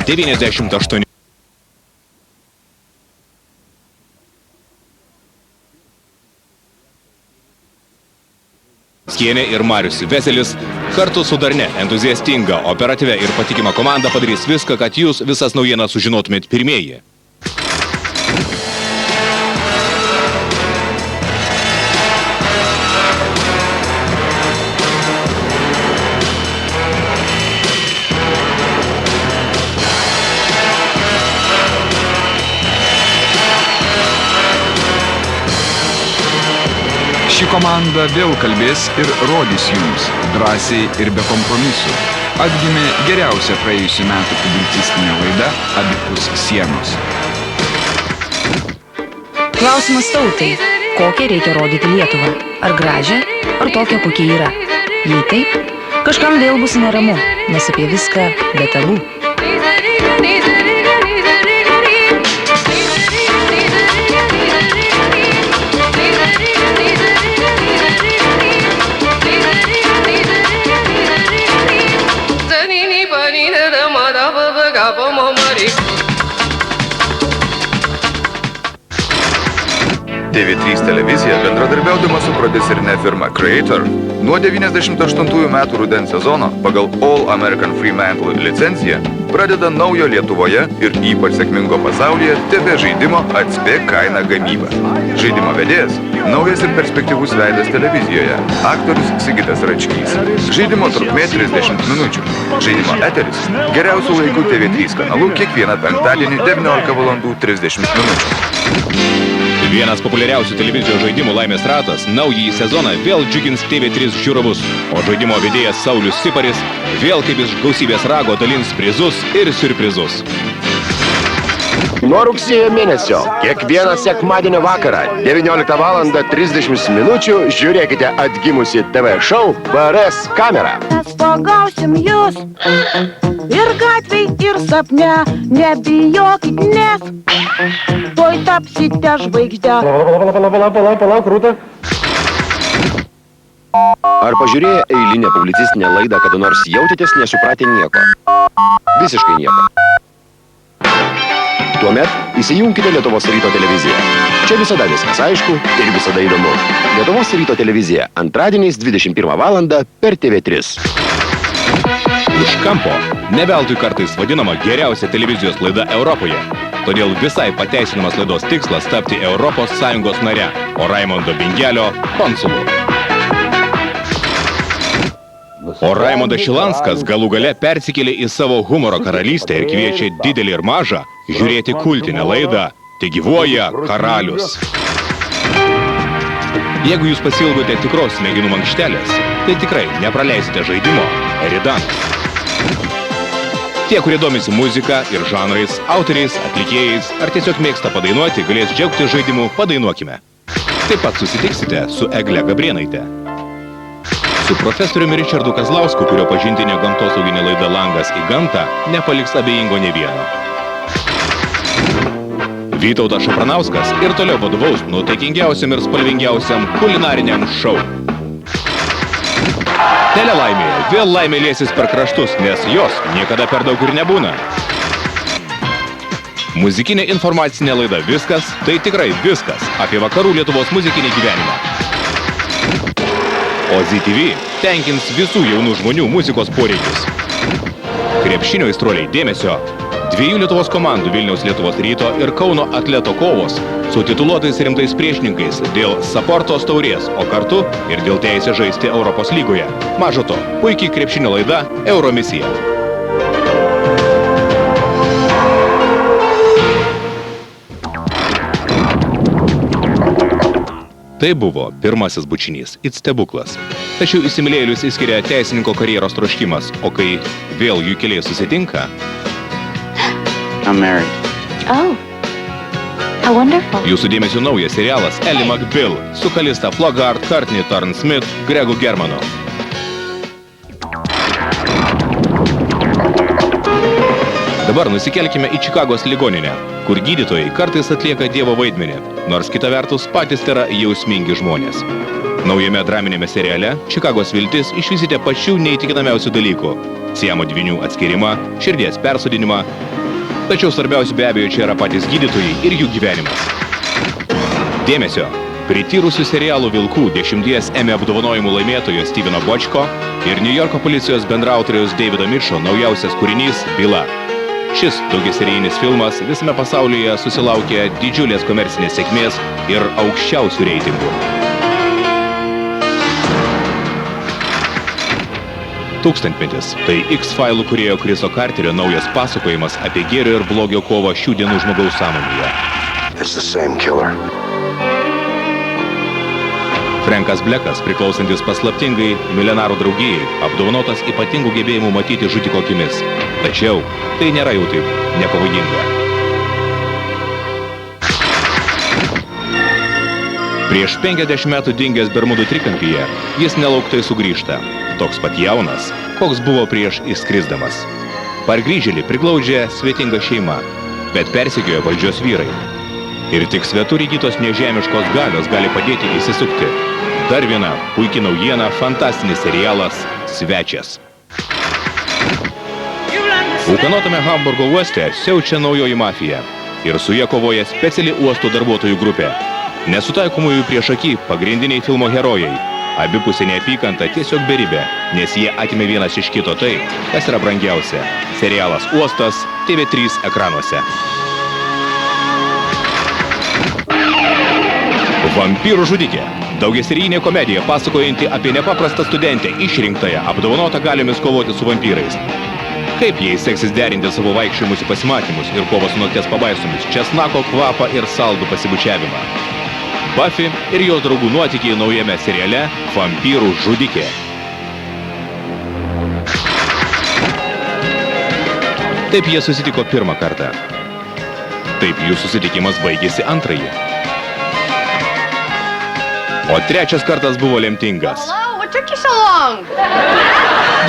98. Skienė ir Marius Veselis kartu su darne, entuziastinga, operatyvia ir patikima komanda padarys viską, kad jūs visas naujienas sužinotumėt pirmieji. Ši komanda vėl kalbės ir rodys jums, drąsiai ir be kompromisų. Atgimė geriausia praėjusių metų publicistinė laida Abipus sienos. Klausimas tautai. Kokią reikia rodyti Lietuvą? Ar gražią, ar tokią, kokia yra? Jei taip, kažkam vėl bus neramu, nes apie viską be tabų. TV3 televizija, bendradarbiaudama su prodiuserine firma Creator, nuo 98 metų rudens sezono pagal All American Fremantle licenciją pradeda naujo Lietuvoje ir ypač sėkmingo pasaulyje TV žaidimo Atspėk kainą gamybą. Žaidimo vedėjas – naujas ir perspektyvus veidas televizijoje, aktorius Sigitas Račkys. Žaidimo trukmė 30 minučių. Žaidimo eteris – geriausių laikų TV3 kanalu kiekvieną penktadienį 19:30 minučių. Vienas populiariausių televizijos žaidimų Laimės ratas naująjį sezoną vėl džiugins TV3 žiūrovus, o žaidimo vedėjas Saulius Siparis vėl kaip iš gausybės rago dalins prizus ir siurprizus. Nuo rugsėjo mėnesio, kiekvieną sekmadienio vakarą, 19:30 minučių, žiūrėkite atgimusi TV šou VRS kamera. Mes pagausim jūs ir gatvėj, ir sapne, nebijokit, nes tuoj tapsite žvaigždę. Palauk, rūta. Ar pažiūrėję eilinę publicistinę laidą kada nors jautėtės nesupratę nieko? Visiškai nieko. Tuomet įsijunkite Lietuvos ryto televiziją. Čia visada viskas aišku ir visada įdomu. Lietuvos ryto televizija antradieniais 21 valandą per TV3. Už kampo ne veltui kartais vadinama geriausia televizijos laida Europoje. Todėl visai pateisinamas laidos tikslas tapti Europos Sąjungos nare, o Raimundo Bingelio konsulu. O Raimondas Šilanskas galų gale persikėlė į savo humoro karalystę ir kviečia didelį ir mažą žiūrėti kultinę laidą Te gyvuoja karalius. Jeigu jūs pasilgote tikros smegenų mankštelės, tai tikrai nepraleisite žaidimo Eridanas. Tie, kurie domisi muzika ir žanrais, autoriais, atlikėjais ar tiesiog mėgsta padainuoti, galės džiaugti žaidimu Padainuokime. Taip pat susitiksite su Egle Gabrėnaite. Su profesoriumi Ričardu Kazlausku, kurio pažintinė gamtosauginė laida Langas į gamtą nepaliks abejingo ne vieno. Vytautas Šapranauskas ir toliau vadovaus nuotaikingiausiam ir spalvingiausiam kulinariniam šou. Telelaimėje vėl laimė liesis per kraštus, nes jos niekada per daug ir nebūna. Muzikinė informacinė laida Viskas, tai tikrai viskas apie vakarų Lietuvos muzikinį gyvenimą. O ZTV tenkins visų jaunų žmonių muzikos poreikius. Krepšinio aistruoliai dėmesio. Dviejų Lietuvos komandų Vilniaus Lietuvos ryto ir Kauno atleto kovos su tituluotais rimtais priešininkais dėl Saportos taurės, o kartu ir dėl teisės žaisti Europos lygoje. Maža to, puikiai krepšinio laida Euromisija. Tai buvo pirmasis bučinys, it stebuklas. Tačiau įsimylėjėlius įskiria teisininko karjeros troškimas, o kai vėl jų keliai susitinka... I'm married. Oh, how wonderful. Jūsų dėmesio naujas serialas Ellie McBeal su Kalista Flockhart, Courtney Thorne-Smith, Gregu Germanu. Dabar nusikelkime į Čikagos ligoninę, kur gydytojai kartais atlieka dievo vaidmenį, nors kita vertus patys yra jausmingi žmonės. Naujame draminėme seriale Čikagos viltis išvysite pačių neįtikinamiausių dalykų. Siamo dvynių atskirimą, širdies persodinimą, Tačiau svarbiausia be abejo čia yra patys gydytojai ir jų gyvenimas. Dėmesio! Prityrusių serialų Vilkų 10 Emmy apdovanojimų laimėtojo Steveno Bočko ir New Yorko policijos bendraautoriaus Davido Mičo naujausias kūrinys Byla. Šis daugiaserijinis filmas visame pasaulyje susilaukė didžiulės komercinės sėkmės ir aukščiausių reitingų. Tūkstantmetis – tai X-Filų kūrėjo Chriso Carterio naujas pasakojimas apie gėrio ir blogio kovą šių dienų žmogaus sąmonėje. It's the same killer. Frankas Blekas, priklausantis paslaptingai milenarų draugijai, apdovanotas ypatingų gebėjimų matyti žudiko akimis. Tačiau tai nėra jau taip nepavojinga. Prieš 50 metų dingęs Bermudų trikampyje, jis nelauktai sugrįžta. Toks pat jaunas, koks buvo prieš išskrisdamas. Pargrįžėlį priglaudžia svetinga šeima, bet persekioja valdžios vyrai. Ir tik svetur įgytos nežemiškos galios gali padėti įsisukti. Dar viena puikiai naujiena, fantastinis serialas Svečias. Ūkanotame Hamburgo uoste siaučia naujoji mafija ir su ja kovoja speciali uosto darbuotojų grupė. Nesutaikomųjų priešaky pagrindiniai filmo herojai. Abipusė neapykanta tiesiog beribė, nes jie atimė vienas iš kito tai, kas yra brangiausia. Serialas Uostas TV3 ekranuose. Vampyrų žudikė. Daugiaserijinė komedija pasakojanti apie nepaprastą studentę išrinktąją, apdovanotą galiomis kovoti su vampyrais. Kaip jai seksis derinti savo vaikščiojimus į pasimatymus ir kovą su nakties pabaisomis, česnako kvapą ir saldų pasibučiavimą. Buffy ir jos draugų nuotykiai naujame seriale Vampyrų žudikė. Taip jie susitiko pirmą kartą. Taip jų susitikimas baigėsi antrąjį. O trečias kartas buvo lemtingas.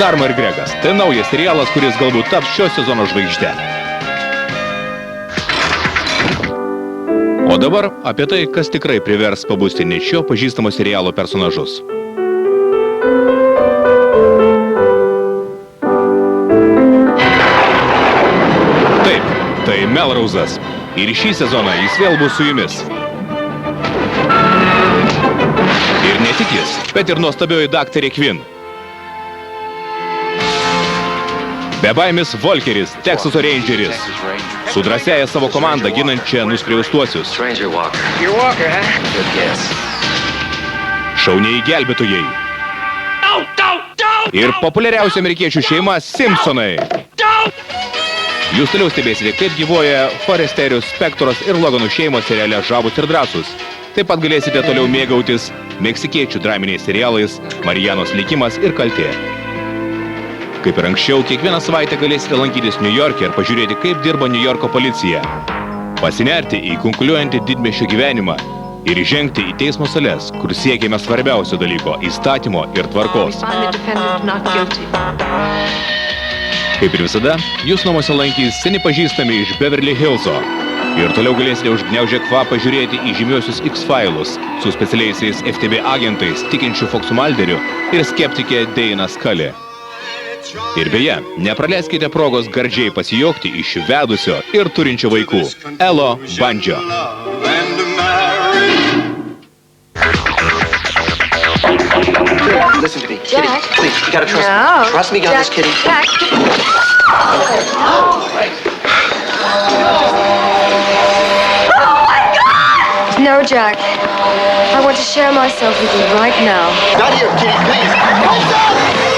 Dharma ir Gregas. Tai naujas serialas, kuris galbūt taps šio sezono žvaigžde. O dabar apie tai, kas tikrai privers pabusti net šio pažįstamo serialo personažus. Taip, tai Melrose'as. Ir šį sezoną jis vėl bus su jumis. Ir ne tik jis, bet ir nuostabioji daktarė Quinn. Bebaimis Volkeris, Teksaso Rangeris. Su drąsiaja savo komanda ginančia nuskriaustuosius. Šauniai gelbėtojai. Ir populiariausia amerikiečių šeima Simpsonai. Jūs toliau stebėsite, kaip gyvuoja Forresterius, Spektros ir Loganų šeimos seriale Žavūs ir drąsūs. Taip pat galėsite toliau mėgautis meksikiečių draminiais serialais Marijanos likimas ir kaltė. Kaip ir anksčiau, kiekvieną savaitę galėsite lankytis New York'e ir pažiūrėti, kaip dirba New Yorko policija. Pasinerti į kunkuliuojantį didmiesčio gyvenimą ir įžengti į teismo sales, kur siekiame svarbiausio dalyko – įstatymo ir tvarkos. Kaip ir visada, jūs namuose lankys seni pažįstami iš Beverly Hillso. Ir toliau galėsite užgniaužę kvapą žiūrėti į žymiuosius X-Filus su specialiaisiais FTB agentais, tikinčiu Foxu Mulderiu ir skeptikė Dana Scully. Ir beje, nepraleiskite progos gardžiai pasijuokti iš vedusio ir turinčio vaikų Elo Bandžio. Listen to me, Kitty. Please, you gotta trust me on this, Kitty. No, Jack. I want to share myself with you right now. Not here, Kitty, please.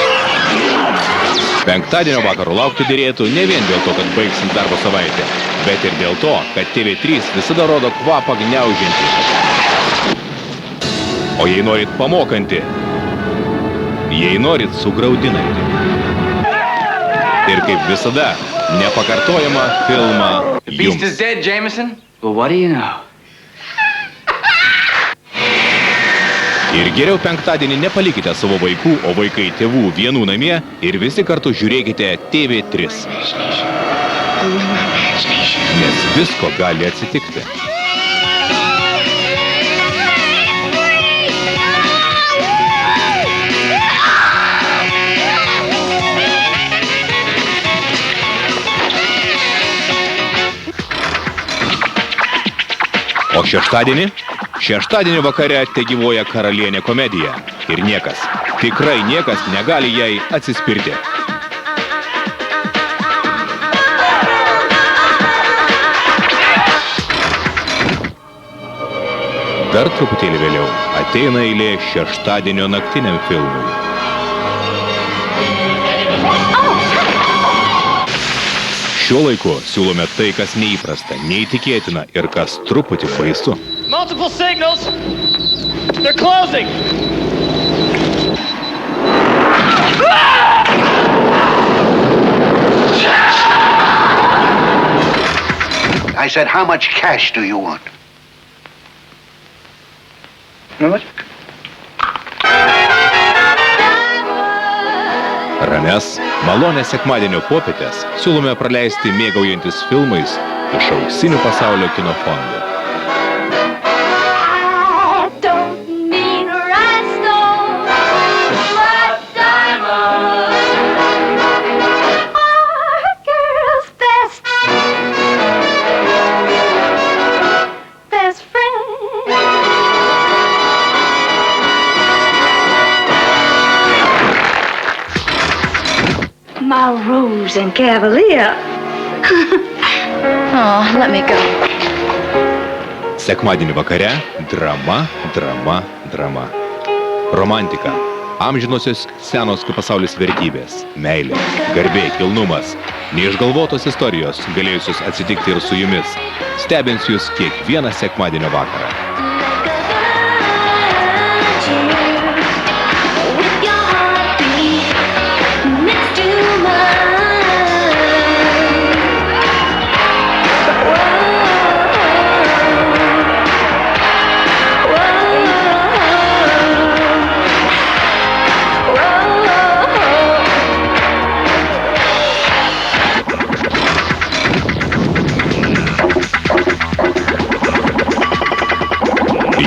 Penktadienio vakarų laukti dėrėtų ne vien dėl to, kad baigsim darbo savaitę, bet ir dėl to, kad TV3 visada rodo kvapą gniaužiantį. O jei norit pamokantį, jei norit sugraudinantį. Ir kaip visada, nepakartojama filmą jums. The beast is dead, Jameson. Well, what do you know? Ir geriau penktadienį nepalikite savo vaikų, o vaikai tėvų vienų namie ir visi kartu žiūrėkite TV3. Nes visko gali atsitikti. O šeštadienį? Šeštadienį vakare tegyvuoja karalienė komedija. Ir niekas, tikrai niekas negali jai atsispirti. Dar truputėlį vėliau ateina eilė šeštadienio naktiniam filmui. Šiuo laiku siūlome tai, kas neįprasta, neįtikėtina ir kas truputį baisu. Multiple signals. They're closing. I said, how much cash do you want? Ramias, malonės sekmadienio popietės siūlome praleisti mėgaujantis filmais iš auksinių pasaulio kino fondų. My rose and cavalier. Oh, let me go. Sekmadienį vakare drama, drama, drama. Romantika. Amžinosios senos kaip pasaulis vertybės. Meilė, garbė, kilnumas. Neišgalvotos istorijos, galėjusios atsitikti ir su jumis. Stebins jūs kiekvieną sekmadienio vakarą.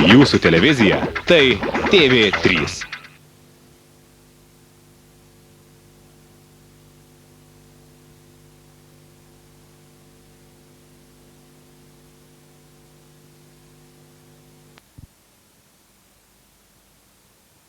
Jūsų televizija tai TV3.